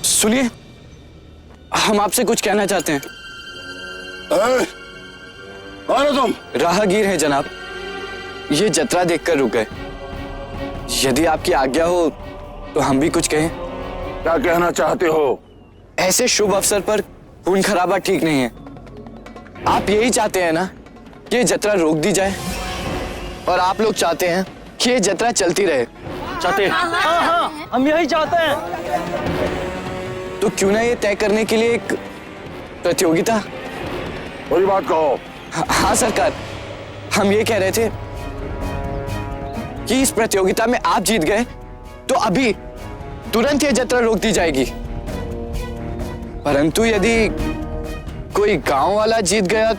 सुनिए, हम आपसे कुछ कहना चाहते हैं। कौन हो तुम? राहगीर है जनाब, ये जतरा देखकर रुक गए। यदि आपकी आज्ञा हो तो हम भी कुछ कहें। क्या कहना चाहते हो? ऐसे शुभ अवसर पर खून खराबा ठीक नहीं है। आप यही चाहते हैं ना कि ये जतरा रोक दी जाए, और आप लोग चाहते हैं कि ये जतरा चलती रहे। चाहते हैं? हाँ, हम यही चाहते हैं। तो क्यों ना ये तय करने के लिए एक प्रतियोगिता। वही बात कहो। हाँ सरकार, हम ये कह रहे थे कि इस प्रतियोगिता में आप जीत गए तो अभी तुरंत ये जतरा रोक दी जाएगी, परंतु यदि कोई गांव वाला जीत गया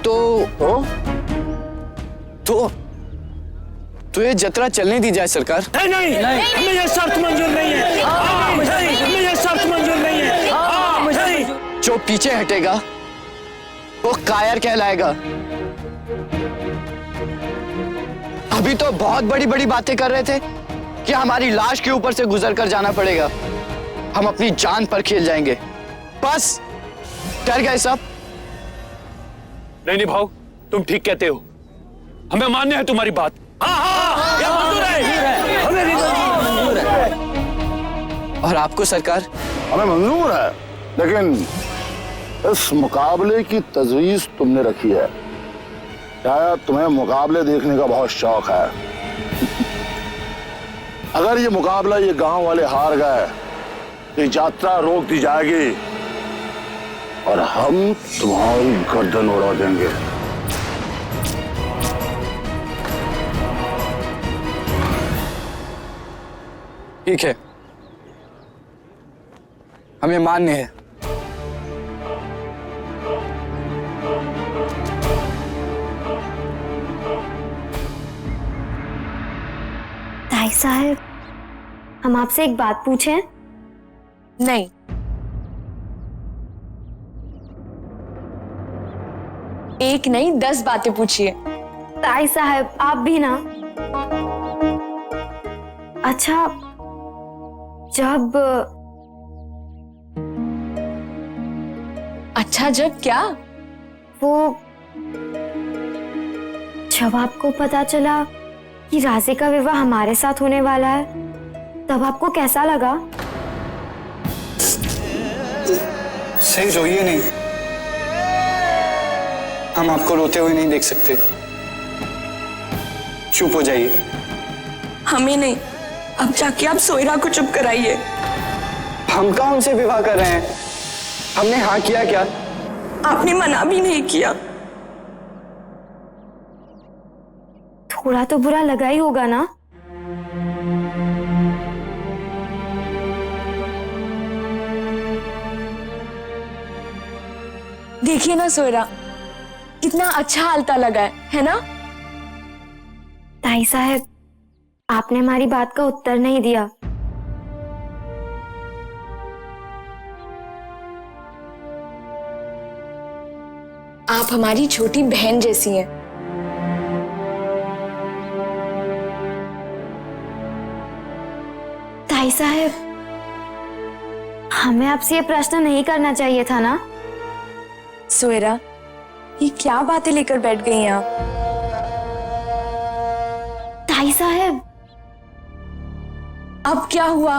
तो ये जतरा चलने दी जाए सरकार। नहीं, हमें ये शर्त मंजूर नहीं है। हमें ये शर्त मंजूर नहीं है। जो पीछे हटेगा वो कायर कहलाएगा। अभी तो बहुत बड़ी बड़ी बातें कर रहे थे कि हमारी लाश के ऊपर से गुजर कर जाना पड़ेगा, हम अपनी जान पर खेल जाएंगे। बस डर गए सब। नहीं भाऊ, तुम ठीक कहते हो, हमें मान्य है तुम्हारी बात। हाँ, ये मंजूर है। हमें भी मंजूर है। और आपको सरकार? हमें मंजूर है, लेकिन इस मुकाबले की तजवीज तुमने रखी है। शायद तुम्हें मुकाबले देखने का बहुत शौक है। अगर ये मुकाबला ये गांव वाले हार गए तो यात्रा रोक दी जाएगी और हम तुम्हारी गर्दन उड़ा देंगे। ठीक है, हमें मान्य है। भाई साहब, हम आपसे एक बात पूछें? नहीं। एक नहीं 10 बातें पूछिए। ताई साहब आप भी ना। अच्छा, जब क्या? जब आपको पता चला कि राजे का विवाह हमारे साथ होने वाला है, तब आपको कैसा लगा? सही रोइए नहीं, हम आपको रोते हुए नहीं देख सकते। चुप हो जाइए। हमें नहीं, अब जाके आप सोयरा को चुप कराइए। हम कहाँ उनसे विवाह कर रहे हैं? हमने हाँ किया क्या? आपने मना भी नहीं किया। थोड़ा तो बुरा लगा ही होगा ना? देखिए ना सोयरा, कितना अच्छा आलता लगा है ना? ताई साहब, आपने हमारी बात का उत्तर नहीं दिया। आप हमारी छोटी बहन जैसी हैं। ताई साहब, हमें आपसे ये प्रश्न नहीं करना चाहिए था ना? सोयरा, ये क्या बातें लेकर बैठ गई हैं आप? ताई साहब, अब क्या हुआ?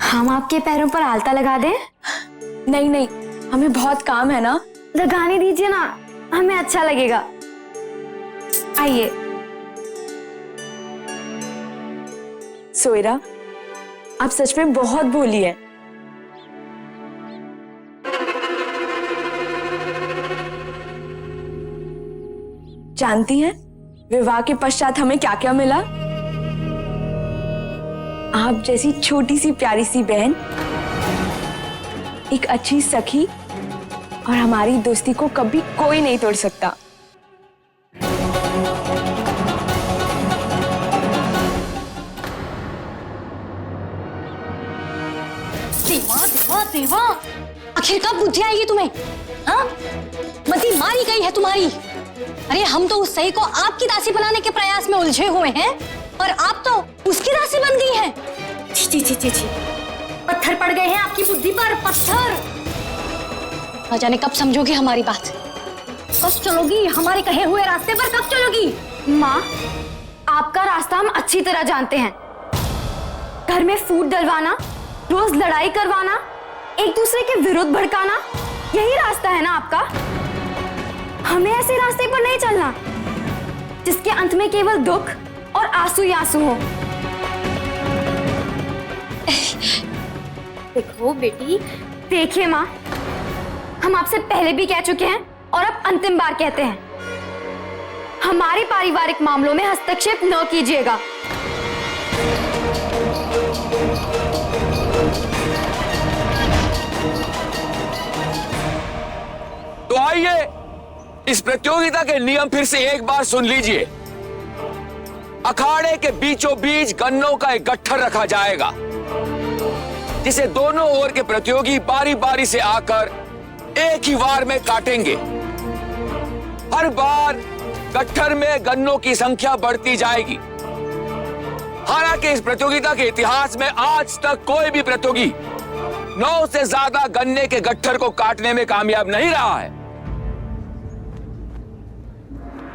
हम आपके पैरों पर आलता लगा दें? नहीं नहीं, हमें बहुत काम है ना। लगाने दीजिए ना, हमें अच्छा लगेगा। आइए। सोयरा, आप सच में बहुत भोली हैं। जानती हैं विवाह के पश्चात हमें क्या क्या मिला? आप जैसी छोटी सी प्यारी सी बहन, एक अच्छी सखी, और हमारी दोस्ती को कभी कोई नहीं तोड़ सकता। देवा देवा देवा, आखिर कब बुद्धि आएगी तुम्हें? हाँ, मती मारी गई है तुम्हारी। अरे हम तो उस सही को आपकी दासी बनाने के प्रयास में उलझे हुए हैं और आप तो उसकी दासी बन गई हैं। छी छी छी छी छी। पत्थर पड़ गए हैं आपकी बुद्धि पर, पत्थर। न जाने कब समझोगी हमारी बात, कब चलोगी हमारे कहे हुए रास्ते पर, कब चलोगी? माँ, आपका रास्ता हम अच्छी तरह जानते हैं। घर में फूट डलवाना, रोज लड़ाई करवाना, एक दूसरे के विरुद्ध भड़काना, यही रास्ता है ना आपका। हमें ऐसे रास्ते पर नहीं चलना जिसके अंत में केवल दुख और आंसू ही आंसू हो। देखो बेटी, देखिए माँ, हम आपसे पहले भी कह चुके हैं और अब अंतिम बार कहते हैं, हमारे पारिवारिक मामलों में हस्तक्षेप न कीजिएगा। तो आइए इस प्रतियोगिता के नियम फिर से एक बार सुन लीजिए। अखाड़े के बीचों बीच गन्नों का एक गट्ठर रखा जाएगा, जिसे दोनों ओर के प्रतियोगी बारी बारी से आकर एक ही वार में काटेंगे। हर बार गट्ठर में गन्नों की संख्या बढ़ती जाएगी। हालांकि इस प्रतियोगिता के इतिहास में आज तक कोई भी प्रतियोगी 9 से ज्यादा गन्ने के गट्ठर को काटने में कामयाब नहीं रहा है।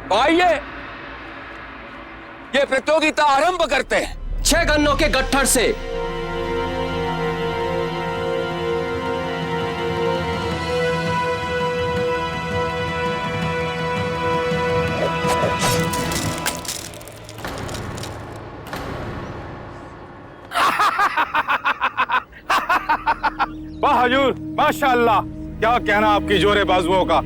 तो आइए ये प्रतियोगिता आरंभ करते हैं। 6 गन्नों के गट्ठर से वाह हजूर, माशाअल्लाह, क्या कहना आपकी जोरे बाजुओं का।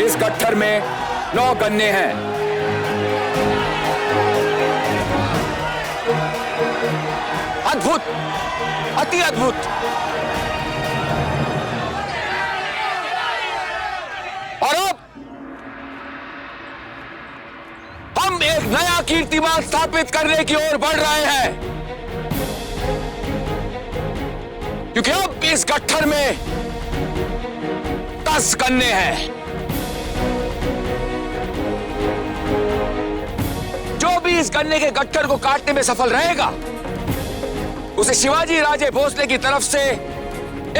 इस गट्ठर में 9 गन्ने हैं। अद्भुत, अति अद्भुत। और अब हम एक नया कीर्तिमान स्थापित करने की ओर बढ़ रहे हैं, क्योंकि अब इस गट्ठर में 10 गन्ने हैं। जो भी इस गन्ने के गट्ठर को काटने में सफल रहेगा, उसे शिवाजी राजे भोसले की तरफ से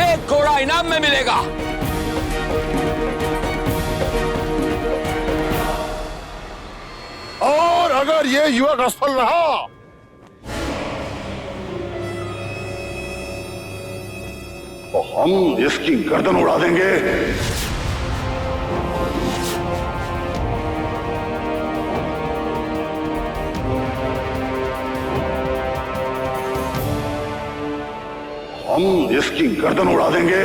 एक घोड़ा इनाम में मिलेगा। और अगर ये युवक असफल रहा तो हम इसकी गर्दन उड़ा देंगे। हम इसकी गर्दन उड़ा देंगे।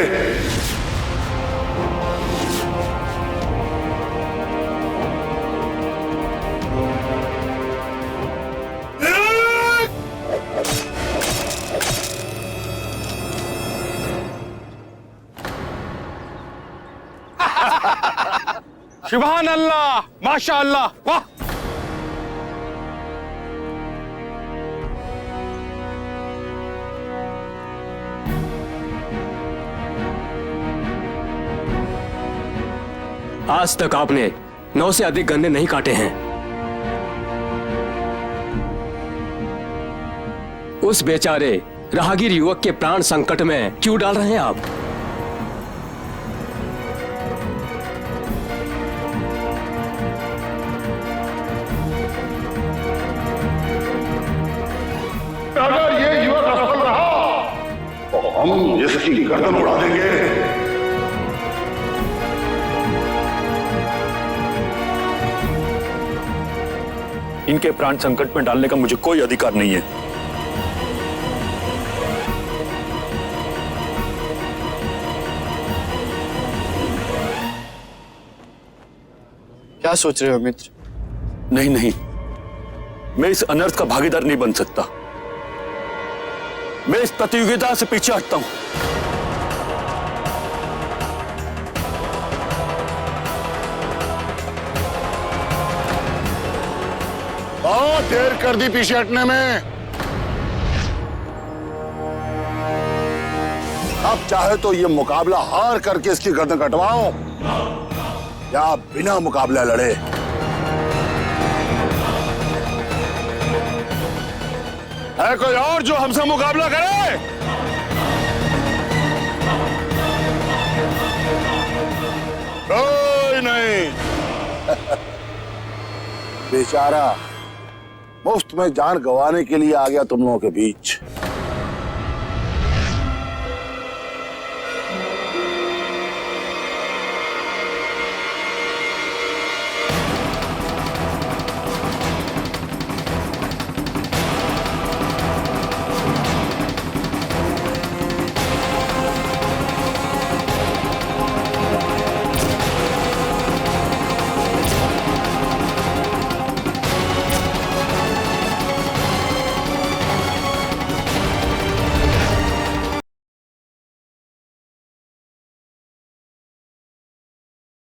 सुभान अल्लाह, माशाअल्लाह, वाह। आज तक आपने 9 से अधिक गन्ने नहीं काटे हैं। उस बेचारे राहगीर युवक के प्राण संकट में क्यों डाल रहे हैं आप? अगर ये युवक असफल रहा तो हम इसकी गर्दन उड़ा देंगे। इनके प्राण संकट में डालने का मुझे कोई अधिकार नहीं है। क्या सोच रहे हो मित्र? नहीं नहीं, मैं इस अनर्थ का भागीदार नहीं बन सकता। मैं इस प्रतियोगिता से पीछे हटता हूं। बहुत देर कर दी पीछे हटने में। अब चाहे तो ये मुकाबला हार करके इसकी गर्दन कटवाओ या बिना मुकाबला लड़े। है कोई और जो हमसे मुकाबला करे? कोई नहीं। बेचारा मुफ्त में जान गंवाने के लिए आ गया तुम लोगों के बीच।